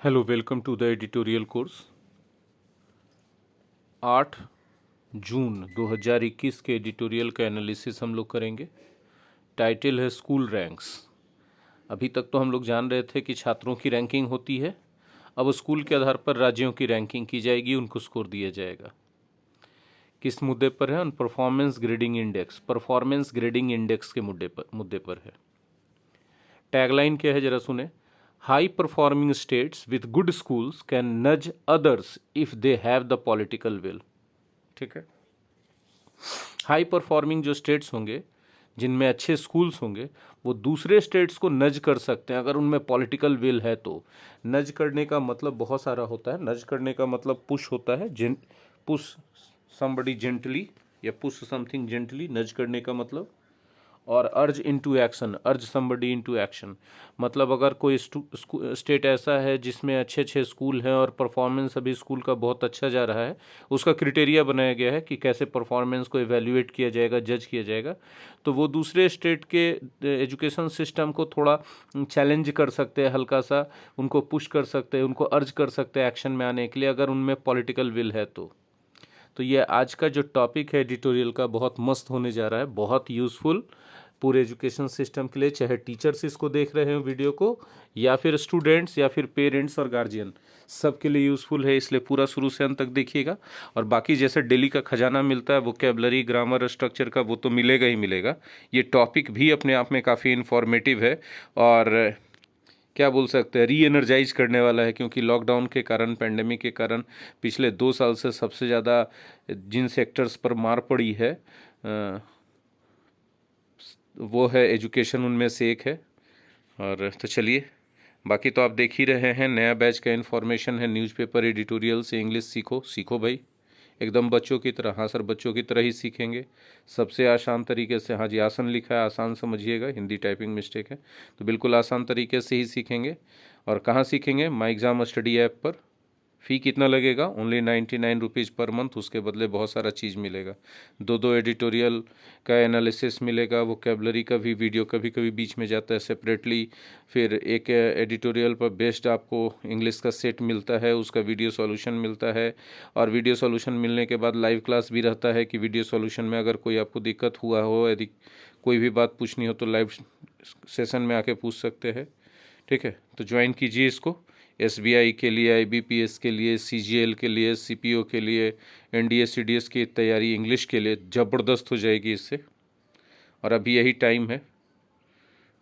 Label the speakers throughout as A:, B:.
A: Hello, welcome to the editorial course. 8 जून 2021 के editorial का एनालिसिस हम लोग करेंगे। टाइटल है स्कूल रैंक्स। अभी तक तो हम लोग जान रहे थे कि छात्रों की रैंकिंग होती है। अब स्कूल के आधार पर राज्यों की रैंकिंग की जाएगी, उनको स्कोर दिया जाएगा। किस मुद्दे पर है? Performance grading index. Performance grading index के मुद्दे पर है। टैगलाइन क्या है जरा सुने। High performing states with good schools can nudge others if they have the political will. ठीक है। हाई परफॉर्मिंग जो स्टेट्स होंगे, जिनमें अच्छे स्कूल्स होंगे, वो दूसरे स्टेट्स को नज कर सकते हैं अगर उनमें पॉलिटिकल विल है तो। नज करने का मतलब बहुत सारा होता है। नज करने का मतलब पुश होता है, पुश समबडी जेंटली या पुश समथिंग जेंटली, नज करने का मतलब। और अर्ज इनटू एक्शन, अर्ज समबडी इनटू एक्शन, मतलब अगर कोई स्टेट ऐसा है जिसमें अच्छे अच्छे स्कूल हैं और परफॉर्मेंस अभी स्कूल का बहुत अच्छा जा रहा है, उसका क्रिटेरिया बनाया गया है कि कैसे परफॉर्मेंस को इवेल्युएट किया जाएगा, जज किया जाएगा, तो वो दूसरे स्टेट के एजुकेशन सिस्टम को थोड़ा चैलेंज कर सकते हैं, हल्का सा उनको पुश कर सकते हैं, उनको अर्ज कर सकते हैं एक्शन में आने के लिए, अगर उनमें पॉलिटिकल विल है तो ये आज का जो टॉपिक है एडिटोरियल का बहुत मस्त होने जा रहा है, बहुत यूज़फुल पूरे एजुकेशन सिस्टम के लिए। चाहे टीचर्स इसको देख रहे हैं वीडियो को, या फिर स्टूडेंट्स, या फिर पेरेंट्स और गार्जियन, सबके लिए यूज़फुल है, इसलिए पूरा शुरू से अंत तक देखिएगा। और बाकी जैसे डेली का खजाना मिलता है वोकैबलरी, ग्रामर, स्ट्रक्चर का, वो तो मिलेगा ही मिलेगा। ये टॉपिक भी अपने आप में काफ़ी इन्फॉर्मेटिव है और क्या बोल सकते हैं, री एनर्जाइज करने वाला है, क्योंकि लॉकडाउन के कारण, पैंडेमिक के कारण पिछले 2 साल से सबसे ज़्यादा जिन सेक्टर्स पर मार पड़ी है वो है एजुकेशन, उनमें से एक है। और तो चलिए, बाकी तो आप देख ही रहे हैं, नया बैच का इन्फॉर्मेशन है, न्यूज़पेपर एडिटोरियल से इंग्लिश सीखो। सीखो भाई, एकदम बच्चों की तरह। हाँ सर, बच्चों की तरह ही सीखेंगे, सबसे आसान तरीके से। हाँ जी, आसान लिखा है, आसान समझिएगा, हिंदी टाइपिंग मिस्टेक है, तो बिल्कुल आसान तरीके से ही सीखेंगे। और कहाँ सीखेंगे? माई एग्ज़ाम स्टडी ऐप पर। फ़ी कितना लगेगा? Only 99 rupees per month. उसके बदले बहुत सारा चीज़ मिलेगा, दो एडिटोरियल का एनालिसिस मिलेगा, वोकैबलरी का भी वीडियो कभी कभी बीच में जाता है सेपरेटली, फिर एक एडिटोरियल पर बेस्ड आपको इंग्लिश का सेट मिलता है, उसका वीडियो सॉल्यूशन मिलता है। और वीडियो सॉल्यूशन मिलने के बाद लाइव क्लास भी रहता है कि वीडियो सॉल्यूशन में अगर कोई आपको दिक्कत हुआ हो, यदि कोई भी बात पूछनी हो तो लाइव सेशन में आके पूछ सकते हैं। ठीक है, तो ज्वाइन कीजिए इसको। एसबीआई के लिए, आईबीपीएस के लिए, सीजीएल के लिए, सीपीओ के लिए, एनडीए सीडीएस की तैयारी इंग्लिश के लिए ज़बरदस्त हो जाएगी इससे। और अभी यही टाइम है,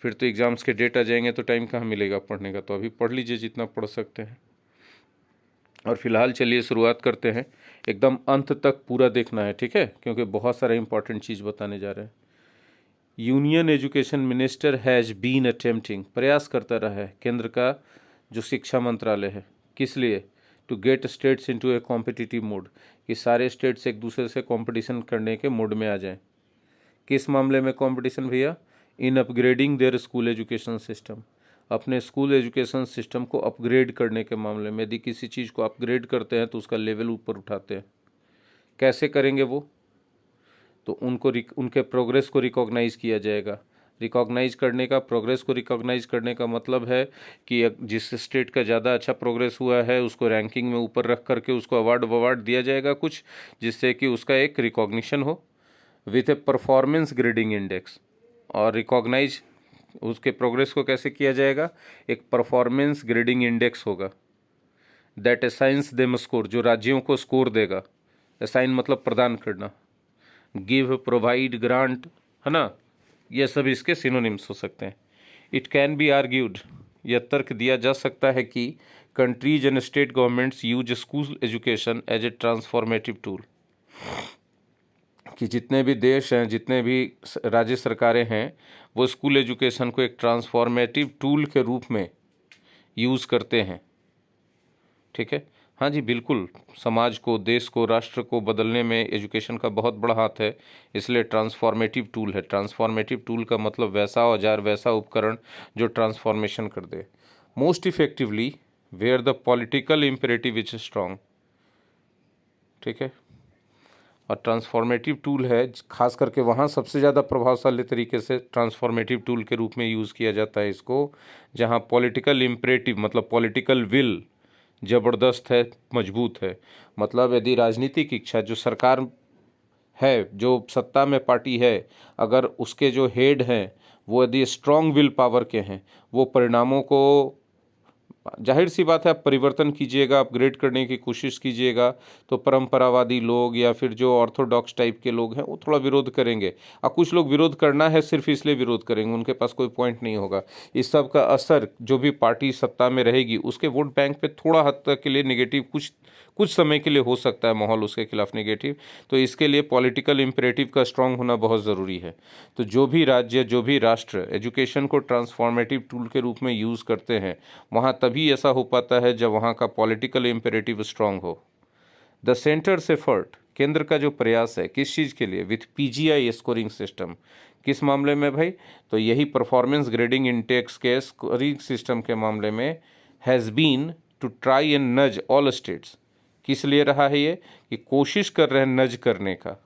A: फिर तो एग्ज़ाम्स के डेट आ जाएंगे तो टाइम कहाँ मिलेगा पढ़ने का। तो अभी पढ़ लीजिए जितना पढ़ सकते हैं। और फिलहाल चलिए शुरुआत करते हैं, एकदम अंत तक पूरा देखना है, ठीक है, क्योंकि बहुत सारा इंपॉर्टेंट चीज़ बताने जा रहे हैं। Union education minister has been attempting, प्रयास करता रहा है केंद्र का जो शिक्षा मंत्रालय है, किस लिए? To get states into a competitive mode, कि सारे स्टेट्स एक दूसरे से कंपटीशन करने के मोड में आ जाएं। किस मामले में कंपटीशन भैया? In upgrading their school education system, अपने स्कूल एजुकेशन सिस्टम को अपग्रेड करने के मामले में। यदि किसी चीज़ को अपग्रेड करते हैं तो उसका लेवल ऊपर उठाते हैं। कैसे करेंगे वो? तो उनके प्रोग्रेस को रिकॉग्नाइज़ किया जाएगा। रिकॉग्नाइज करने का, प्रोग्रेस को रिकॉग्नाइज करने का मतलब है कि जिस स्टेट का ज़्यादा अच्छा प्रोग्रेस हुआ है उसको रैंकिंग में ऊपर रख करके उसको अवार्ड दिया जाएगा कुछ, जिससे कि उसका एक रिकॉग्निशन हो with A performance grading index. और रिकॉग्नाइज उसके प्रोग्रेस को कैसे किया जाएगा? एक परफॉर्मेंस ग्रेडिंग इंडेक्स होगा दैट असाइंस देम स्कोर, जो राज्यों को स्कोर देगा। असाइन मतलब प्रदान करना, गिव, प्रोवाइड, ग्रांट, है ना, ये सब इसके सिनोनिम्स हो सकते हैं। इट कैन बी आर्ग्यूड, यह तर्क दिया जा सकता है कि countries and state governments use school education as a transformative tool, कि जितने भी देश हैं, जितने भी राज्य सरकारें हैं, वो स्कूल एजुकेशन को एक ट्रांसफॉर्मेटिव टूल के रूप में यूज़ करते हैं। ठीक है, हाँ जी बिल्कुल, समाज को, देश को, राष्ट्र को बदलने में एजुकेशन का बहुत बड़ा हाथ है, इसलिए ट्रांसफॉर्मेटिव टूल है। ट्रांसफॉर्मेटिव टूल का मतलब वैसा औजार, वैसा उपकरण जो ट्रांसफॉर्मेशन कर दे most effectively where the political imperative is strong. ठीक है, और ट्रांसफॉर्मेटिव टूल है, खास करके वहाँ सबसे ज़्यादा प्रभावशाली तरीके से ट्रांसफॉर्मेटिव टूल के रूप में यूज़ किया जाता है इसको, जहाँ पॉलिटिकल इम्परेटिव मतलब पॉलिटिकल विल ज़बरदस्त है, मजबूत है। मतलब यदि राजनीतिक इच्छा, जो सरकार है, जो सत्ता में पार्टी है, अगर उसके जो हेड हैं वो यदि स्ट्रॉन्ग विल पावर के हैं, वो परिणामों को, जाहिर सी बात है, आप परिवर्तन कीजिएगा, अपग्रेड करने की कोशिश कीजिएगा, तो परंपरावादी लोग या फिर जो ऑर्थोडॉक्स टाइप के लोग हैं वो थोड़ा विरोध करेंगे, और कुछ लोग विरोध करना है सिर्फ इसलिए विरोध करेंगे, उनके पास कोई पॉइंट नहीं होगा। इस सब का असर जो भी पार्टी सत्ता में रहेगी उसके वोट बैंक पे थोड़ा हद तक के लिए नेगेटिव, कुछ समय के लिए हो सकता है माहौल उसके खिलाफ नेगेटिव। तो इसके लिए पॉलिटिकल इम्परेटिव का स्ट्रांग होना बहुत ज़रूरी है। तो जो भी राज्य, जो भी राष्ट्र एजुकेशन को ट्रांसफॉर्मेटिव टूल के रूप में यूज़ करते हैं, वहाँ तभी ऐसा हो पाता है जब वहाँ का पॉलिटिकल इम्परेटिव स्ट्रांग हो। द सेंटर्स एफर्ट, केंद्र का जो प्रयास है किस चीज़ के लिए, विथ पीजीआई स्कोरिंग सिस्टम, किस मामले में भाई, तो यही परफॉर्मेंस ग्रेडिंग इंडेक्स के स्कोरिंग सिस्टम के मामले में, has been to try and nudge all states. किस लिए रहा है ये, कि कोशिश कर रहे हैं नज करने का,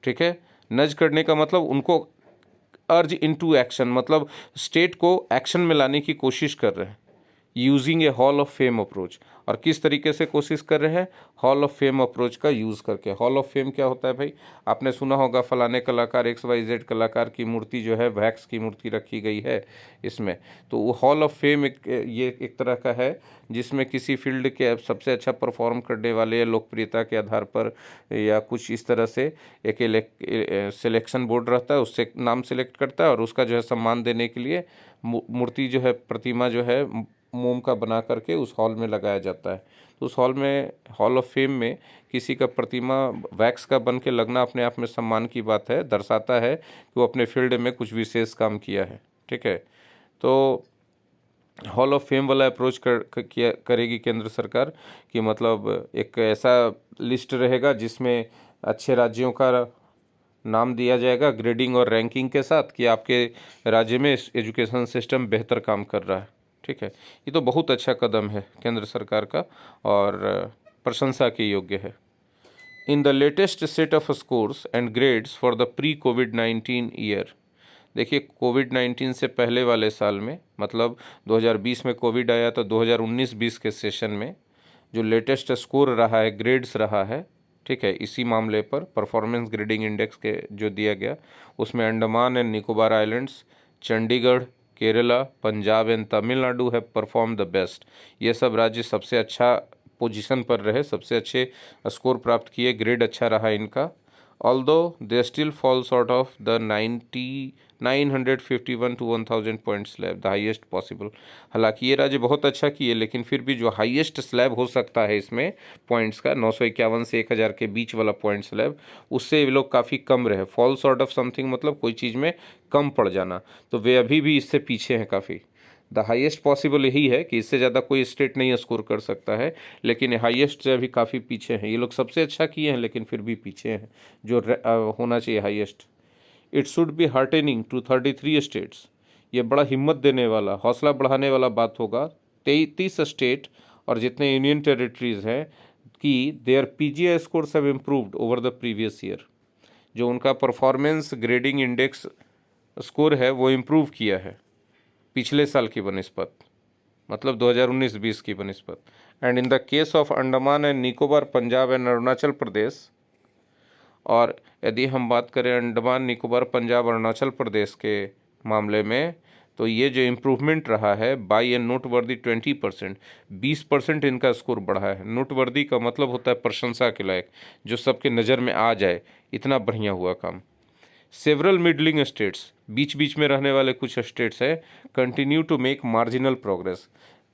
A: ठीक है। नज करने का मतलब उनको अर्ज इनटू एक्शन, मतलब स्टेट को एक्शन में लाने की कोशिश कर रहे हैं, using A hall of fame approach. और किस तरीके से कोशिश कर रहे हैं, हॉल ऑफ फेम अप्रोच का यूज़ करके। हॉल ऑफ फेम क्या होता है भाई, आपने सुना होगा फलाने कलाकार XYZ कलाकार की मूर्ति जो है, वैक्स की मूर्ति रखी गई है इसमें। तो वो हॉल ऑफ फेम ये एक तरह का है जिसमें किसी फील्ड के सबसे अच्छा परफॉर्म करने वाले या लोकप्रियता के आधार पर या कुछ इस तरह से एक सिलेक्शन बोर्ड रहता है, उससे नाम सिलेक्ट करता है और उसका जो है सम्मान देने के लिए मूर्ति जो है, प्रतिमा जो है मोम का बना करके उस हॉल में लगाया जाता है। तो उस हॉल में, हॉल ऑफ फेम में किसी का प्रतिमा वैक्स का बन के लगना अपने आप में सम्मान की बात है, दर्शाता है कि वो अपने फील्ड में कुछ विशेष काम किया है, ठीक है। तो हॉल ऑफ फेम वाला अप्रोच करेगी केंद्र सरकार, कि मतलब एक ऐसा लिस्ट रहेगा जिसमें अच्छे राज्यों का नाम दिया जाएगा ग्रेडिंग और रैंकिंग के साथ, कि आपके राज्य में एजुकेशन सिस्टम बेहतर काम कर रहा है, ठीक है। ये तो बहुत अच्छा कदम है केंद्र सरकार का और प्रशंसा के योग्य है। In the latest set of scores and grades for the pre covid year, देखिए कोविड-19 से पहले वाले साल में, मतलब 2020 में कोविड आया तो 2019-20 के सेशन में जो लेटेस्ट स्कोर रहा है, ग्रेड्स रहा है, ठीक है, इसी मामले पर परफॉर्मेंस ग्रेडिंग इंडेक्स के जो दिया गया, उसमें Andaman and Nicobar islands, Chandigarh, Kerala, Punjab and Tamil Nadu है परफॉर्म द बेस्ट। ये सब राज्य सबसे अच्छा पोजीशन पर रहे, सबसे अच्छे स्कोर प्राप्त किए, ग्रेड अच्छा रहा इनका। Although they still fall short of the 951 to 1000 point slab, the highest possible. हालांकि ये राज्य बहुत अच्छा किए, लेकिन फिर भी जो हाईएस्ट स्लैब हो सकता है इसमें पॉइंट्स का, 951 से 1000 के बीच वाला पॉइंट स्लैब, उससे ये लोग काफ़ी कम रहे। फॉल शॉर्ट ऑफ समथिंग मतलब कोई चीज़ में कम पड़ जाना, तो वे अभी भी इससे पीछे हैं काफ़ी। द हाईएस्ट पॉसिबल यही है कि इससे ज़्यादा कोई स्टेट नहीं स्कोर कर सकता है, लेकिन हाईएस्ट से अभी काफ़ी पीछे हैं। ये लोग सबसे अच्छा किए हैं लेकिन फिर भी पीछे हैं जो होना चाहिए highest. It should be heartening to 33 states, ये बड़ा हिम्मत देने वाला, हौसला बढ़ाने वाला बात होगा 33 स्टेट और जितने यूनियन टेरिटरीज़ हैं कि their PGI scores have improved over the previous year. जो उनका परफॉर्मेंस ग्रेडिंग इंडेक्स स्कोर है वो इम्प्रूव किया है पिछले साल की बनिस्बत, मतलब 2019-20 की बनिस्बत। And in the case of Andaman and Nicobar, Punjab and Arunachal Pradesh, और यदि हम बात करें अंडमान निकोबार, पंजाब, अरुणाचल प्रदेश के मामले में, तो ये जो इम्प्रूवमेंट रहा है बाई एंड नोटवर्दी 20%, 20% इनका स्कोर बढ़ा है। नोटवर्दी का मतलब होता है प्रशंसा के लायक, जो सबके नज़र में आ जाए, इतना बढ़िया हुआ काम। सेवरल मिडलिंग स्टेट्स, बीच बीच में रहने वाले कुछ स्टेट्स हैं, continue to make marginal progress,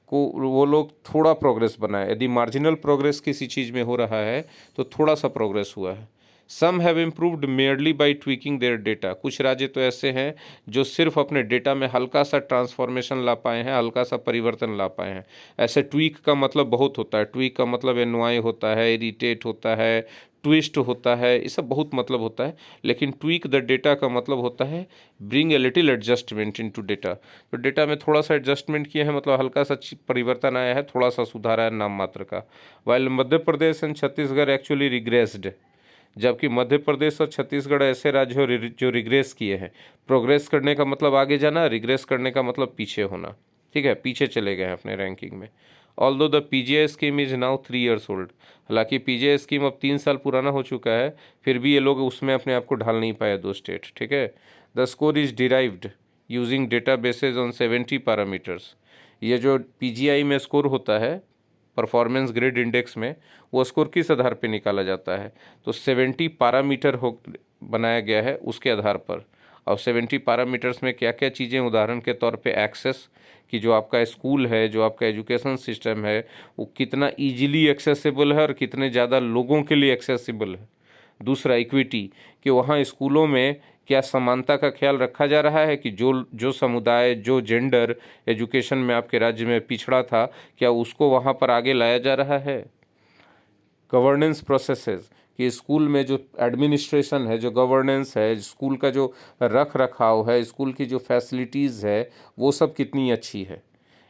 A: को वो लोग थोड़ा प्रोग्रेस बनाए। यदि मार्जिनल प्रोग्रेस किसी चीज़ में हो रहा है तो थोड़ा सा प्रोग्रेस हुआ है। Some have improved merely by tweaking their data, कुछ राज्य तो ऐसे हैं जो सिर्फ अपने डेटा में हल्का सा ट्रांसफॉर्मेशन ला पाए हैं, हल्का सा परिवर्तन ला पाए हैं। ऐसे ट्वीक का मतलब बहुत होता है, ट्वीक का मतलब एनवाई होता है, इरिटेट होता है, ट्विस्ट होता है, ये सब बहुत मतलब होता है। लेकिन ट्वीक द डेटा का मतलब होता है bring a little adjustment into data. तो डेटा में थोड़ा सा एडजस्टमेंट किए हैं, मतलब हल्का सा परिवर्तन आया है, थोड़ा सा सुधार आया नाम मात्र का। While Madhya Pradesh and Chhattisgarh actually regressed, जबकि मध्य प्रदेश और छत्तीसगढ़ ऐसे राज्य हो जो रिग्रेस किए हैं। प्रोग्रेस करने का मतलब आगे जाना, रिग्रेस करने का मतलब पीछे होना, ठीक है, पीछे चले गए हैं अपने रैंकिंग में। Although the PGI scheme is now 3 years old, हालांकि पीजीआई स्कीम अब 3 साल पुराना हो चुका है, फिर भी ये लोग उसमें अपने आप को ढाल नहीं पाए, 2 स्टेट, ठीक है। The score is derived using data bases on 70 parameters. ये जो पीजीआई में स्कोर होता है, परफॉर्मेंस ग्रेड इंडेक्स में, वो स्कोर किस आधार पे निकाला जाता है, तो 70 पैरामीटर हो बनाया गया है उसके आधार पर। और 70 पैरामीटर्स में क्या क्या चीज़ें, उदाहरण के तौर पे एक्सेस, कि जो आपका स्कूल है, जो आपका एजुकेशन सिस्टम है, वो कितना इजीली एक्सेसिबल है और कितने ज़्यादा लोगों के लिए एक्सेसिबल है। दूसरा इक्विटी, कि वहाँ स्कूलों में क्या समानता का ख्याल रखा जा रहा है, कि जो जो समुदाय, जो जेंडर एजुकेशन में आपके राज्य में पिछड़ा था, क्या उसको वहाँ पर आगे लाया जा रहा है। गवर्नेंस प्रोसेसेस, कि स्कूल में जो एडमिनिस्ट्रेशन है, जो गवर्नेंस है, स्कूल का जो रख रखाव है, स्कूल की जो फैसिलिटीज़ है, वो सब कितनी अच्छी है।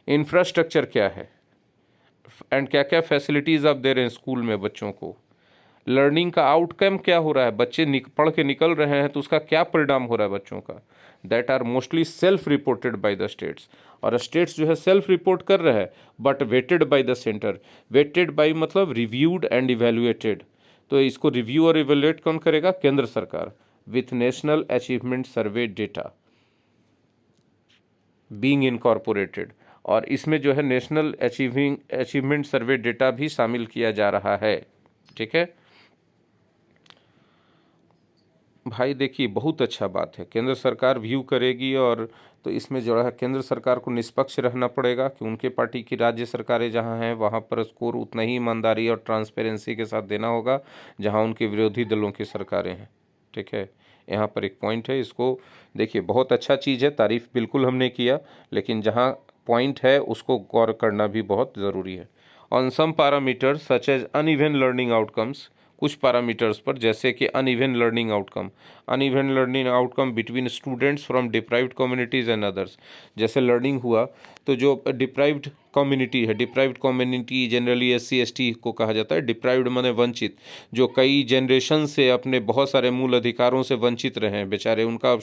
A: इंफ्रास्ट्रक्चर क्या है, एंड क्या क्या फैसिलिटीज़ आप दे रहे हैं स्कूल में बच्चों को। लर्निंग का आउटकम क्या हो रहा है, बच्चे पढ़ के निकल रहे हैं तो उसका क्या परिणाम हो रहा है बच्चों का। That are mostly self reported by the states, और स्टेट्स जो है सेल्फ रिपोर्ट कर रहे हैं, but vetted by the centre. Vetted by मतलब रिव्यूड एंड इवेल्युएटेड, तो इसको रिव्यू और इवेल्युएट कौन करेगा, केंद्र सरकार। With national achievement survey data being incorporated, और इसमें जो है नेशनल अचीवमेंट सर्वे डेटा भी शामिल किया जा रहा है, ठीक है भाई। देखिए बहुत अच्छा बात है, केंद्र सरकार व्यू करेगी, और तो इसमें जो है केंद्र सरकार को निष्पक्ष रहना पड़ेगा, कि उनके पार्टी की राज्य सरकारें जहां हैं वहां पर स्कोर उतना ही ईमानदारी और ट्रांसपेरेंसी के साथ देना होगा जहां उनके विरोधी दलों की सरकारें हैं, ठीक है। यहाँ पर एक पॉइंट है, इसको देखिए, बहुत अच्छा चीज़ है, तारीफ बिल्कुल हमने किया, लेकिन जहाँ पॉइंट है उसको गौर करना भी बहुत ज़रूरी है। On some parameters such as uneven learning outcomes, कुछ पैरामीटर्स पर, जैसे कि uneven learning outcome between students from deprived communities and others. जैसे लर्निंग हुआ तो जो डिप्राइव्ड कम्युनिटी है, deprived community generally SC ST को कहा जाता है। डिप्राइव्ड माने वंचित, जो कई जनरेशन से अपने बहुत सारे मूल अधिकारों से वंचित रहे हैं बेचारे, उनका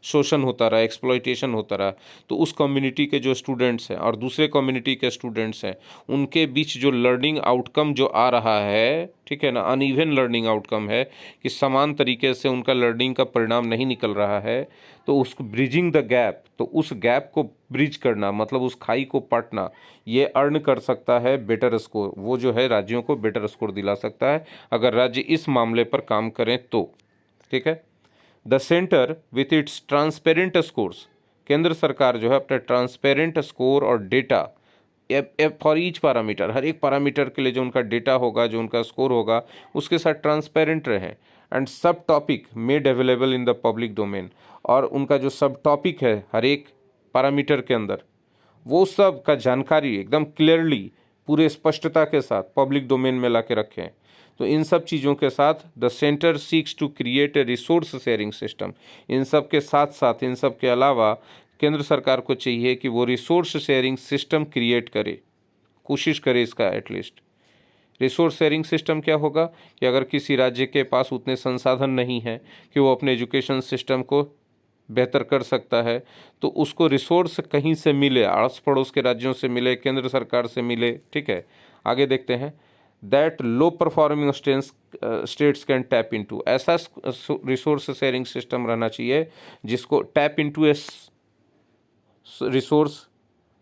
A: शोषण होता रहा, एक्सप्लॉइटेशन होता रहा, तो उस कम्युनिटी के जो स्टूडेंट्स हैं और दूसरे कम्युनिटी के स्टूडेंट्स हैं, उनके बीच जो लर्निंग आउटकम जो आ रहा है, ठीक है ना, अनइवन लर्निंग आउटकम है, कि समान तरीके से उनका लर्निंग का परिणाम नहीं निकल रहा है, तो उसको ब्रिजिंग द गैप, तो उस गैप को ब्रिज करना, मतलब उस खाई को पाटना, ये अर्न कर सकता है बेटर स्कोर, वो जो है राज्यों को बेटर स्कोर दिला सकता है अगर राज्य इस मामले पर काम करें तो, ठीक है। The centre with its transparent scores, केंद्र सरकार जो है अपने ट्रांसपेरेंट स्कोर और डेटा फॉर ईच पैरामीटर, हर एक पैरामीटर के लिए जो उनका डेटा होगा, जो उनका स्कोर होगा, उसके साथ ट्रांसपेरेंट रहें। एंड सब topic made available in the public domain, और उनका जो सब टॉपिक है हर एक पैरामीटर के अंदर, वो सब का जानकारी एकदम क्लियरली, पूरे स्पष्टता के साथ पब्लिक डोमेन में ला के रखें। तो इन सब चीज़ों के साथ the centre seeks to create a resource sharing system. इन सब के साथ साथ, इन सब के अलावा केंद्र सरकार को चाहिए कि वो रिसोर्स शेयरिंग सिस्टम क्रिएट करे, कोशिश करे इसका एटलीस्ट। रिसोर्स शेयरिंग सिस्टम क्या होगा, कि अगर किसी राज्य के पास उतने संसाधन नहीं हैं कि वो अपने एजुकेशन सिस्टम को बेहतर कर सकता है, तो उसको रिसोर्स कहीं से मिले, आस पड़ोस के राज्यों से मिले, केंद्र सरकार से मिले, ठीक है। आगे देखते हैं। That low performing states can tap into, ऐसा रिसोर्स शेयरिंग सिस्टम रहना चाहिए जिसको टैप इनटू ए रिसोर्स,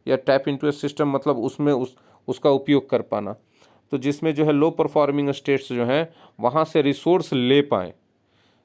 A: या टैप इनटू ए सिस्टम मतलब उसमें उसका उपयोग कर पाना, तो जिसमें जो है लो परफॉर्मिंग स्टेट्स जो हैं वहाँ से रिसोर्स ले पाएँ।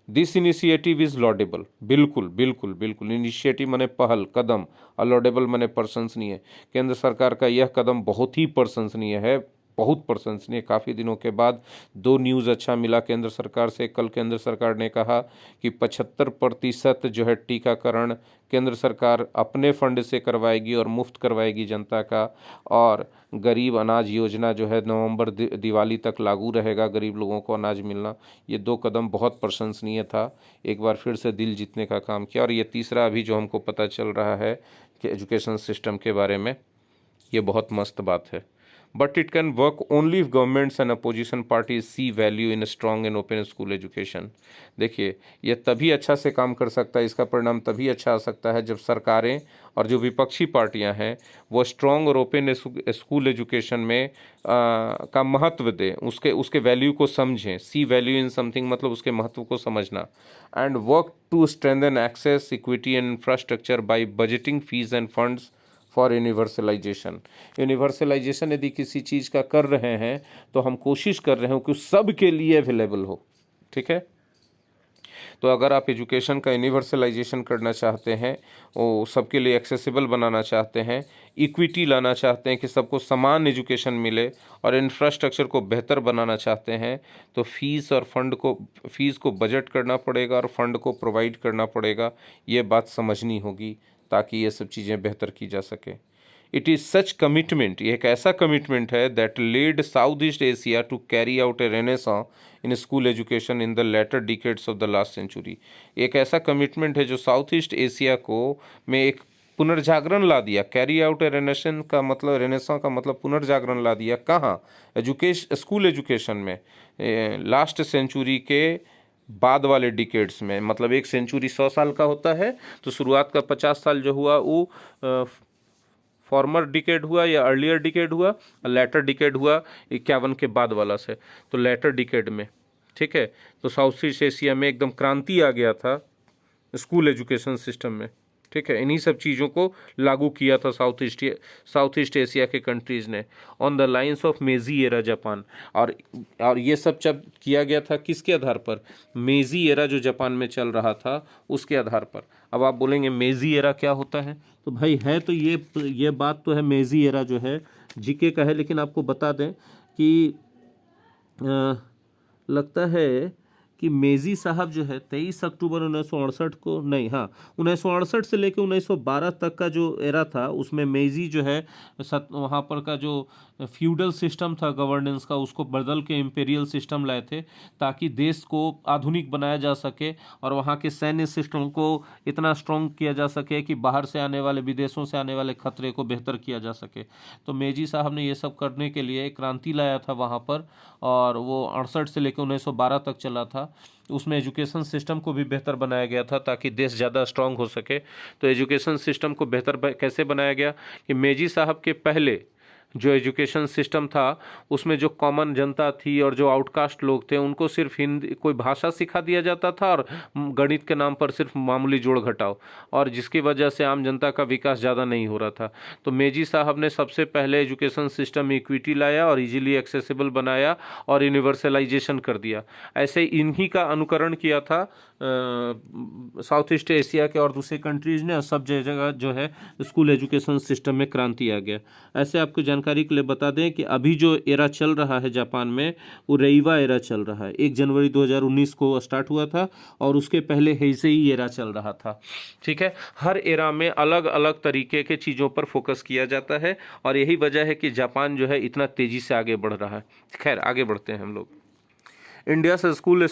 A: दिस इनिशिएटिव इज़ लॉडेबल, बिल्कुल बिल्कुल बिल्कुल, इनिशिएटिव माने पहल, कदम, और लॉडेबल माने प्रशंसनीय। केंद्र सरकार का यह कदम बहुत ही प्रशंसनीय है, बहुत प्रशंसनीय। काफ़ी दिनों के बाद दो न्यूज़ अच्छा मिला केंद्र सरकार से। कल केंद्र सरकार ने कहा कि 75% जो है टीकाकरण केंद्र सरकार अपने फंड से करवाएगी और मुफ्त करवाएगी जनता का, और गरीब अनाज योजना जो है नवंबर दिवाली तक लागू रहेगा, गरीब लोगों को अनाज मिलना। ये दो कदम बहुत प्रशंसनीय था, एक बार फिर से दिल जीतने का काम किया। और ये तीसरा अभी जो हमको पता चल रहा है कि एजुकेशन सिस्टम के बारे में, ये बहुत मस्त बात है। But it can work only if governments and opposition parties see value in strong and open school education. देखिए, ये तभी अच्छा से काम कर सकता है, इसका परिणाम तभी अच्छा आ सकता है जब सरकारें और जो विपक्षी पार्टियां हैं वो स्ट्रॉन्ग और ओपन स्कूल एजुकेशन में का महत्व दें, उसके वैल्यू को समझें। सी वैल्यू इन समथिंग मतलब उसके महत्व को समझना। And work to strengthen access, equity and infrastructure by budgeting fees and funds for universalisation. Universalisation यदि किसी चीज़ का कर रहे हैं तो हम कोशिश कर रहे हो कि सब के लिए अवेलेबल हो, ठीक है। तो अगर आप एजुकेशन का यूनिवर्सलाइजेशन करना चाहते हैं, वो सबके लिए एक्सेसिबल बनाना चाहते हैं, इक्विटी लाना चाहते हैं कि सबको समान एजुकेशन मिले, और इंफ्रास्ट्रक्चर को बेहतर बनाना चाहते हैं, तो फीस को बजट करना पड़ेगा और फंड को प्रोवाइड करना पड़ेगा। ये बात समझनी होगी ताकि ये सब चीज़ें बेहतर की जा सके। इट इज़ सच कमिटमेंट, ये एक ऐसा कमिटमेंट है that led South East Asia to carry out a renaissance in school education in the latter decades of the last century. एक ऐसा कमिटमेंट है जो साउथ ईस्ट एशिया को में एक पुनर्जागरण ला दिया। कैरी आउट ए रेनेशन का मतलब, रेनेसां का मतलब पुनर्जागरण ला दिया। कहाँ? स्कूल एजुकेशन में, लास्ट सेंचुरी के बाद वाले डिकेड्स में। मतलब एक सेंचुरी 100 साल का होता है, तो शुरुआत का 50 साल जो हुआ वो फॉर्मर डिकेड हुआ या अर्लियर डिकेड हुआ, लेटर डिकेड हुआ 51 के बाद वाला से, तो लेटर डिकेड में, ठीक है। तो साउथ ईस्ट एशिया में एकदम क्रांति आ गया था स्कूल एजुकेशन सिस्टम में, ठीक है। इन्हीं सब चीज़ों को लागू किया था साउथ ईस्ट एशिया के कंट्रीज़ ने ऑन द लाइंस ऑफ मेजी एरा जापान। और ये सब जब किया गया था किसके आधार पर? मेजी एरा जो जापान में चल रहा था उसके आधार पर। अब आप बोलेंगे मेजी एरा क्या होता है, तो भाई है तो ये बात तो है, मेजी एरा जो है जीके का है, लेकिन आपको बता दें कि लगता है कि मेजी साहब जो है 23 अक्टूबर 1968 को, नहीं हाँ 1968 से लेकर 1912 तक का जो एरा था उसमें मेजी जो है वहाँ पर का जो फ्यूडल सिस्टम था गवर्नेंस का, उसको बदल के इम्पेरियल सिस्टम लाए थे ताकि देश को आधुनिक बनाया जा सके और वहाँ के सैन्य सिस्टम को इतना स्ट्रॉन्ग किया जा सके कि बाहर से आने वाले, विदेशों से आने वाले खतरे को बेहतर किया जा सके। तो मेजी साहब ने ये सब करने के लिए क्रांति लाया था वहाँ पर, और वो 68 से लेकर 1912 तक चला था। उसमें एजुकेशन सिस्टम को भी बेहतर बनाया गया था ताकि देश ज़्यादा स्ट्रांग हो सके। तो एजुकेशन सिस्टम को बेहतर कैसे बनाया गया कि मेजी साहब के पहले जो एजुकेशन सिस्टम था उसमें जो कॉमन जनता थी और जो आउटकास्ट लोग थे उनको सिर्फ हिंदी कोई भाषा सिखा दिया जाता था और गणित के नाम पर सिर्फ मामूली जोड़ घटाव, और जिसकी वजह से आम जनता का विकास ज़्यादा नहीं हो रहा था। तो मेजी साहब ने सबसे पहले एजुकेशन सिस्टम में इक्विटी लाया और इजीली एक्सेसिबल बनाया और यूनिवर्सलाइजेशन कर दिया। ऐसे इन्हीं का अनुकरण किया था साउथ ईस्ट एशिया के और दूसरे कंट्रीज़ ने, सब जगह जो है स्कूल एजुकेशन सिस्टम में क्रांति आ गया। ऐसे आपको जानकारी के लिए बता दें कि अभी जो एरा चल रहा है जापान में वो रेइवा एरा चल रहा है। 1 जनवरी 2019 को स्टार्ट हुआ था और उसके पहले हेइसेई एरा चल रहा था, ठीक है। हर एरा में अलग अलग तरीके के चीज़ों पर फोकस किया जाता है और यही वजह है कि जापान जो है इतना तेज़ी से आगे बढ़ रहा है। खैर आगे बढ़ते हैं हम लोग। India's school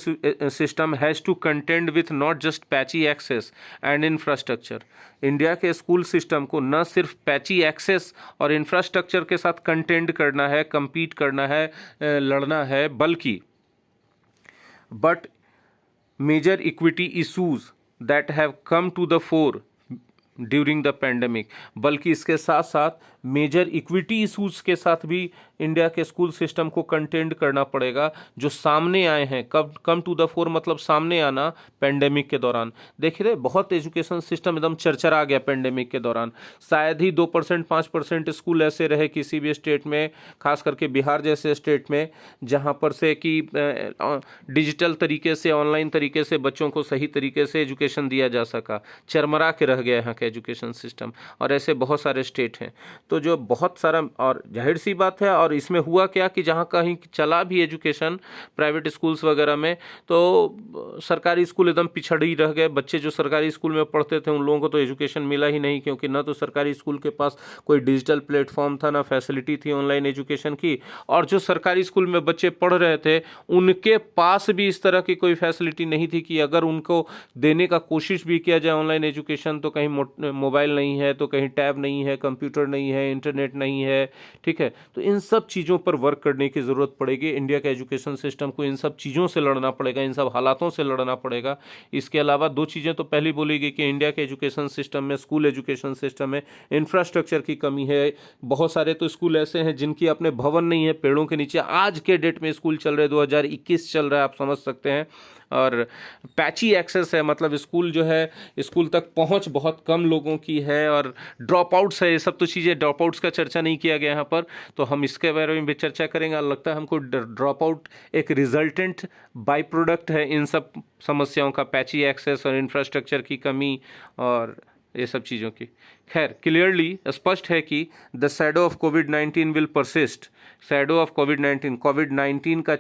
A: system has to contend with not just patchy access and infrastructure. India के स्कूल सिस्टम को न सिर्फ पैची एक्सेस और इंफ्रास्ट्रक्चर के साथ कंटेंड करना है, compete करना है, लड़ना है, बल्कि but major equity issues that have come to the fore during the pandemic, बल्कि इसके साथ साथ मेजर इक्विटी इशूज़ के साथ भी इंडिया के स्कूल सिस्टम को कंटेंड करना पड़ेगा जो सामने आए हैं। कम टू द फोर मतलब सामने आना पैंडेमिक के दौरान। देख रहे बहुत एजुकेशन सिस्टम एकदम चरचरा गया पैंडेमिक के दौरान। शायद ही 2% 5% स्कूल ऐसे रहे किसी भी स्टेट में, खास करके बिहार जैसे स्टेट में, जहाँ पर से कि डिजिटल तरीके से, ऑनलाइन तरीके से बच्चों को सही तरीके से एजुकेशन दिया जा सका। चरमरा के रह गया यहाँ के एजुकेशन सिस्टम, और ऐसे बहुत सारे स्टेट हैं। तो जो बहुत सारा, और जाहिर सी बात है, और इसमें हुआ क्या कि जहाँ कहीं चला भी एजुकेशन प्राइवेट स्कूल्स वगैरह में, तो सरकारी स्कूल एकदम पिछड़ ही रह गए। बच्चे जो सरकारी स्कूल में पढ़ते थे उन लोगों को तो एजुकेशन मिला ही नहीं, क्योंकि ना तो सरकारी स्कूल के पास कोई डिजिटल प्लेटफॉर्म था, ना फैसिलिटी थी ऑनलाइन एजुकेशन की, और जो सरकारी स्कूल में बच्चे पढ़ रहे थे उनके पास भी इस तरह की कोई फैसिलिटी नहीं थी कि अगर उनको देने का कोशिश भी किया जाए ऑनलाइन एजुकेशन, तो कहीं मोबाइल नहीं है, तो कहीं टैब नहीं है, कंप्यूटर नहीं है, इंटरनेट नहीं है। ठीक है, तो इन सब चीज़ों पर वर्क करने की ज़रूरत पड़ेगी। इंडिया के एजुकेशन सिस्टम को इन सब चीज़ों से लड़ना पड़ेगा, इन सब हालातों से लड़ना पड़ेगा। इसके अलावा दो चीज़ें तो पहली बोली गई कि इंडिया के एजुकेशन सिस्टम में, स्कूल एजुकेशन सिस्टम में इंफ्रास्ट्रक्चर की कमी है। बहुत सारे तो स्कूल ऐसे हैं जिनकी अपने भवन नहीं है, पेड़ों के नीचे आज के डेट में स्कूल चल रहे, 2021 चल रहा है, आप समझ सकते हैं। और पैची एक्सेस है, मतलब स्कूल जो है, स्कूल तक पहुंच बहुत कम लोगों की है, और ड्रॉप आउट्स है। ये सब तो चीज़ें, ड्रॉप आउट्स का चर्चा नहीं किया गया यहाँ पर, तो हम इसके बारे में भी चर्चा करेंगे। लगता है हमको ड्रॉप आउट एक रिजल्टेंट बाई प्रोडक्ट है इन सब समस्याओं का, पैची एक्सेस और इंफ्रास्ट्रक्चर की कमी और ये सब चीज़ों की। खैर, क्लियरली स्पष्ट है कि द शैडो ऑफ कोविड-19 विल परसिस्ट। शैडो ऑफ कोविड-19 का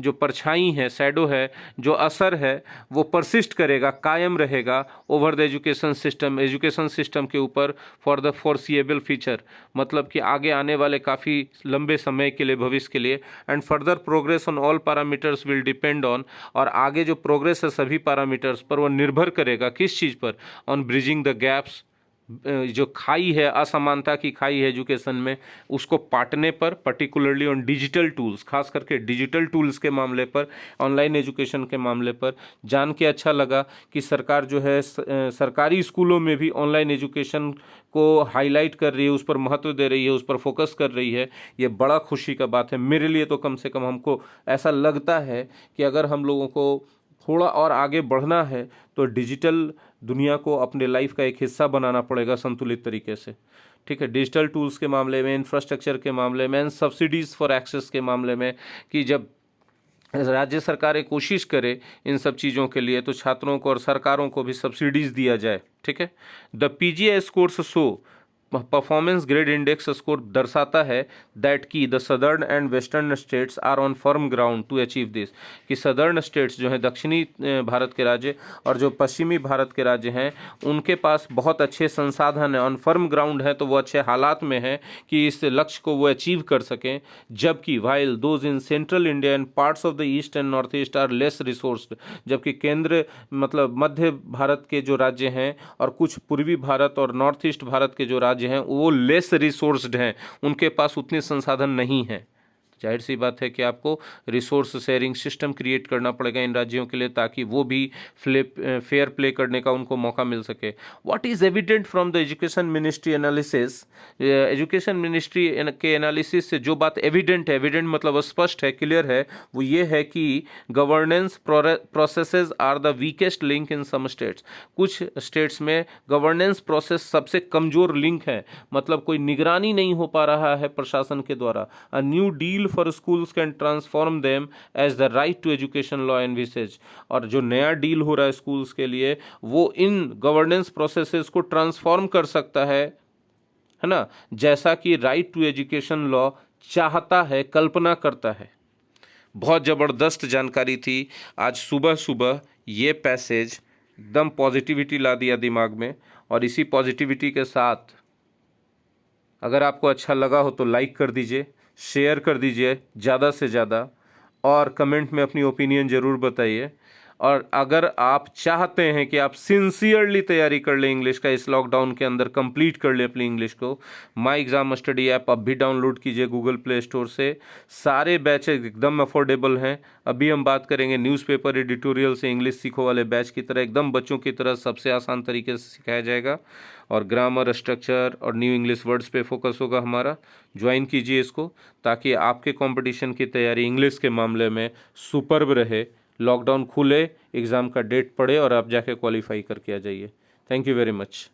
A: जो परछाई है, शैडो है, जो असर है, वो परसिस्ट करेगा, कायम रहेगा ओवर द एजुकेशन सिस्टम के ऊपर फॉर द फोर्सिएबल फ्यूचर, मतलब कि आगे आने वाले काफ़ी लंबे समय के लिए, भविष्य के लिए। And further progress on all parameters will depend on, और आगे जो प्रोग्रेस है सभी पैरामीटर्स पर, वो निर्भर करेगा किस चीज़ पर? ऑन ब्रिजिंग द गैप्स, जो खाई है, असमानता की खाई है एजुकेशन में, उसको पाटने पर, पर्टिकुलरली ऑन डिजिटल टूल्स, खास करके डिजिटल टूल्स के मामले पर, ऑनलाइन एजुकेशन के मामले पर। जान के अच्छा लगा कि सरकार जो है सरकारी स्कूलों में भी ऑनलाइन एजुकेशन को हाईलाइट कर रही है, उस पर महत्व दे रही है, उस पर फोकस कर रही है। ये बड़ा खुशी का बात है मेरे लिए, तो कम से कम हमको ऐसा लगता है कि अगर हम लोगों को थोड़ा और आगे बढ़ना है तो डिजिटल दुनिया को अपने लाइफ का एक हिस्सा बनाना पड़ेगा संतुलित तरीके से। ठीक है, डिजिटल टूल्स के मामले में, इंफ्रास्ट्रक्चर के मामले में, सब्सिडीज़ फॉर एक्सेस के मामले में, कि जब राज्य सरकारें कोशिश करे इन सब चीज़ों के लिए, तो छात्रों को और सरकारों को भी सब्सिडीज़ दिया जाए। ठीक है, the PGI scores show, performance grade index score दर्शाता है दैट की the southern and western states are on firm ground to achieve this, कि सदर्न स्टेट्स जो हैं, दक्षिणी भारत के राज्य, और जो पश्चिमी भारत के राज्य हैं, उनके पास बहुत अच्छे संसाधन हैं, ऑन फर्म ग्राउंड है, तो वो अच्छे हालात में हैं कि इस लक्ष्य को वो अचीव कर सकें। जबकि while those in central India and parts of the east and north east are less resourced, जबकि केंद्र मतलब मध्य भारत के जो राज्य हैं और कुछ पूर्वी भारत और नॉर्थ ईस्ट भारत के जो राज्य हैं, वो लेस रिसोर्स्ड हैं, उनके पास उतने संसाधन नहीं हैं। जाहिर सी बात है कि आपको रिसोर्स शेयरिंग सिस्टम क्रिएट करना पड़ेगा इन राज्यों के लिए, ताकि वो भी फेयर प्ले करने का उनको मौका मिल सके। What is evident from the education ministry analysis, education ministry के एनालिसिस से जो बात एविडेंट है, एविडेंट मतलब स्पष्ट है, क्लियर है, वो ये है कि governance processes are the weakest link in some states. कुछ स्टेट्स में गवर्नेंस प्रोसेस सबसे कमज़ोर लिंक है, मतलब कोई निगरानी नहीं हो पा रहा है प्रशासन के द्वारा। A new deal for schools can transform them as the right to education law envisage, और जो नया डील हो रहा है स्कूल्स के लिए, वो इन गवर्नेंस प्रोसेसेस को ट्रांसफॉर्म कर सकता है ना, जैसा कि राइट टू एजुकेशन लॉ चाहता है, कल्पना करता है। बहुत ज़बरदस्त जानकारी थी आज सुबह सुबह, ये पैसेज एकदम पॉजिटिविटी ला दिया दिमाग में। और इसी पॉजिटिविटी के साथ अगर आपको अच्छा लगा हो तो लाइक कर दीजिए, शेयर कर दीजिए ज़्यादा से ज़्यादा, और कमेंट में अपनी ओपिनियन ज़रूर बताइए। और अगर आप चाहते हैं कि आप सिंसियरली तैयारी कर लें इंग्लिश का, इस लॉकडाउन के अंदर कंप्लीट कर लें अपनी इंग्लिश को, माई एग्ज़ाम स्टडी ऐप अब भी डाउनलोड कीजिए गूगल प्ले स्टोर से। सारे बैच एकदम अफोर्डेबल हैं। अभी हम बात करेंगे न्यूज़पेपर एडिटोरियल से इंग्लिश सीखो वाले बैच की तरह, एकदम बच्चों की तरह सबसे आसान तरीके से सिखाया जाएगा, और ग्रामर, स्ट्रक्चर और न्यू इंग्लिश वर्ड्स पे फोकस होगा हमारा। ज्वाइन कीजिए इसको, ताकि आपके कंपटीशन की तैयारी इंग्लिश के मामले में सुपर्ब रहे। लॉकडाउन खुले, एग्ज़ाम का डेट पड़े और आप जाके क्वालिफाई करके आ जाइए। Thank you very much.